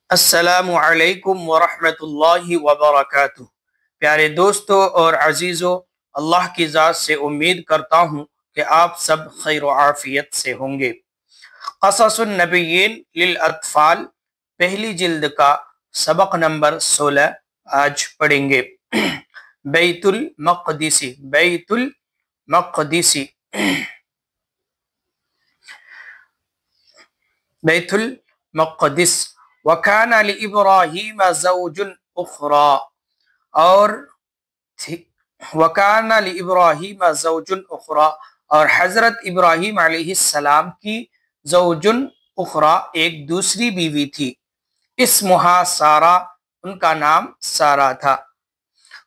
السلام علیکم ورحمۃ اللہ وبرکاتہ۔ پیارے دوستو اور عزیزو، اللہ کی ذات سے امید کرتا ہوں کہ آپ سب خیر و عافیت سے ہوں گے۔ قصص النبیین للاطفال پہلی جلد کا سبق نمبر 16 آج پڑھیں گے۔ بیت المقدسی، بیت المقدسی، بیت المقدس۔ وَكَانَ لِإِبْرَاهِيمَ زَوْجٌ أُخْرَى، اور وَكَانَ لِإِبْرَاهِيمَ زَوْجٌ أُخْرَى، اور حضرت ابراہیم علیہ السلام کی زوجن اخرى ایک دوسری بیوی تھی، اسمہا سارہ، ان کا نام سارہ تھا۔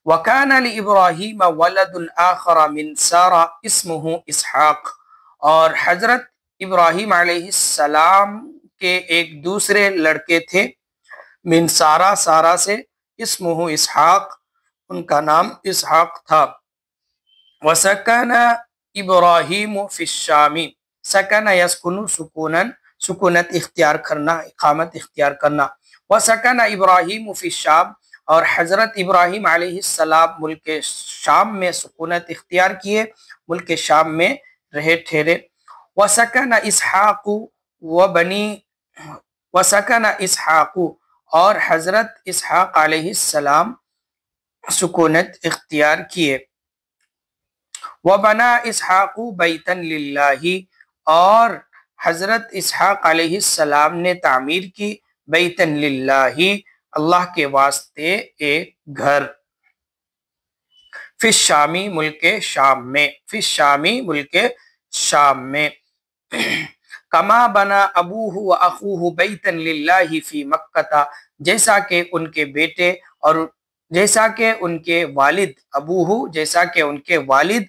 وَكَانَ لِإِبْرَاهِيمَ وَلَدٌ آخَرَ مِن سارہ اسمہ اسحاق، اور حضرت ابراہیم علیہ السلام کے ایک دوسرے لڑکے تھے، من سارہ، سارہ سے، اسمہ اسحاق، ان کا نام اسحاق تھا۔ وَسَكَنَ إِبْرَاهِيمُ فِي الشَّامِ، سکن یسکن سکونا، سکونت اختیار کرنا، اقامت اختیار کرنا۔ وَسَكَنَ إِبْرَاهِيمُ فِي الشَّامِ، اور حضرت ابراہیم علیہ السلام ملک شام میں سکونت اختیار کیے، ملک شام میں رہے ٹھہرے۔ وَسَكَنَ إِسْحَاقُ وَبَنِي، وَسَكَنَ إِسْحَاقُ، اور حضرت اسحاق علیہ السلام سکونت اختیار کیے۔ وَبَنَا إِسْحَاقُ بَيْتًا لِلَّهِ، اور حضرت اسحاق علیہ السلام نے تعمیر کی، بیتن للہ، اللہ کے واسطے ایک گھر، فی الشامی، ملک شام میں، فی الشامی، ملک شام میں۔ کما بنا ابوہ و اخوہ بیتن للہ فی مکہ، جیسا کہ ان کے بیٹے اور جیسا کہ ان کے والد، ابوہ جیسا کہ ان کے والد،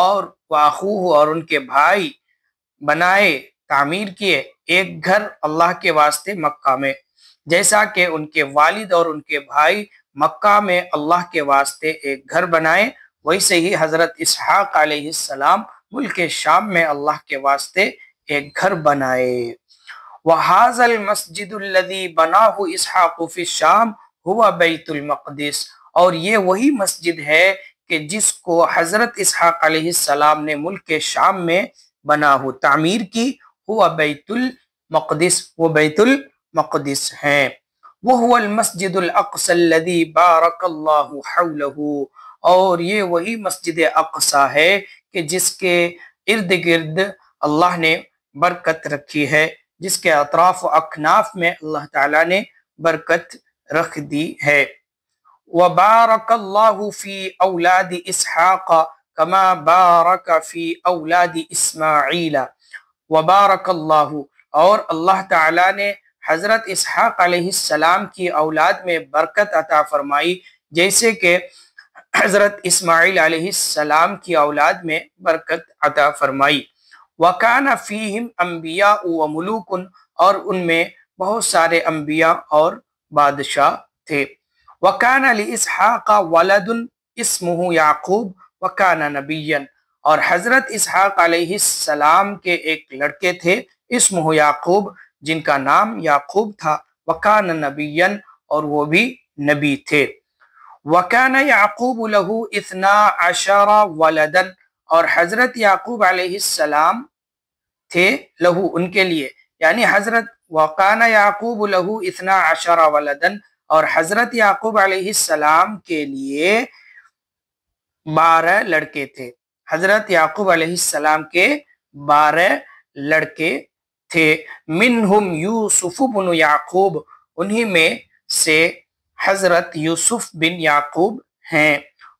اور اخوہ اور ان کے بھائی، بنائے، تعمیر کیے ایک گھر اللہ کے واسطے مکہ میں، جیسا کہ ان کے والد اور ان کے بھائی مکہ میں اللہ کے واسطے ایک گھر بنائے، ویسے ہی حضرت اسحاق علیہ السلام ملک شام میں اللہ کے واسطے ایک گھر بنائے۔ وَهَذَا الْمَسْجِدُ الَّذِي بَنَاهُ إِسْحَاقُ فِي الشَّامِ هُوَ بَيْتُ الْمَقْدِسِ، اور یہ وہی مسجد ہے کہ جس کو حضرت اسحاق علیہ السلام نے ملک شام میں بنا ہو، تعمیر کی، ہوا بیت المقدس، وہ بیت المقدس ہیں۔ وَهُوَ الْمَسْجِدُ الْأَقْصَى الَّذِي بَارَكَ اللَّهُ حَوْلَهُ، اور یہ وہی مسجد اقصی ہے کہ جس کے ارد گرد اللہ نے برکت رکھی ہے، جس کے اطراف و اکناف میں اللہ تعالیٰ نے برکت رکھ دی ہے۔ وَبَارَكَ اللَّهُ فِي أَوْلَادِ إِسْحَاقَ كَمَا بَارَكَ فِي أَوْلَادِ إِسْمَاعِيلَ۔ وَبَارَكَ اللَّهُ، اور اللہ تعالیٰ نے حضرت اسحاق علیہ السلام کی اولاد میں برکت عطا فرمائی، جیسے کہ حضرت اسماعیل علیہ السلام کی اولاد میں برکت عطا فرمائی۔ وَكَانَ فِيهِمْ أَنْبِيَاءُ وَمُلُوكٌ، اور ان میں بہت سارے انبیاء اور بادشاہ تھے۔ وَكَانَ لِإِسْحَاقَ وَلَدٌ اسمہ یعقوب وَكَانَ نَبِيًّا، اور حضرت اسحاق علیہ السلام کے ایک لڑکے تھے، اسمہ یعقوب، جن کا نام یعقوب تھا، وَكَانَ نَبِيًّا، اور وہ بھی نبی تھے۔ وَكَانَ يَعْقُوبُ لَهُ 12 وَلَدًا، اور حضرت یعقوب علیہ السلام تھے، لہو ان کے لیے، یعنی حضرت وَكَانَ يَعْقُوبُ لَهُ 12 وَلَدًا، اور حضرت یعقوب علیہ السلام کے لیے 12 لڑکے تھے، حضرت یعقوب علیہ السلام کے 12 لڑکے تھے۔ منہم یوسف بن یعقوب، انہی میں سے حضرت یوسف بن یعقوب ہیں۔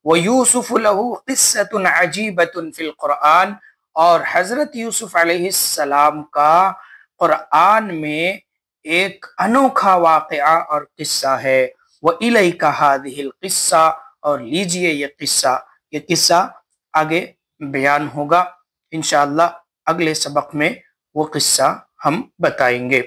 وَيُوسُفُ لَهُ قِصَّةٌ عَجِيبَةٌ فِي الْقُرْآنِ، اور حضرت یوسف علیہ السلام کا قرآن میں ایک انوکھا واقعہ اور قصہ ہے۔ وَإِلَيْكَ هَذِهِ الْقِصَّةُ، اور لیجئے یہ قصہ آگے بیان ہوگا، انشاءاللہ اگلے سبق میں وہ قصہ ہم بتائیں گے۔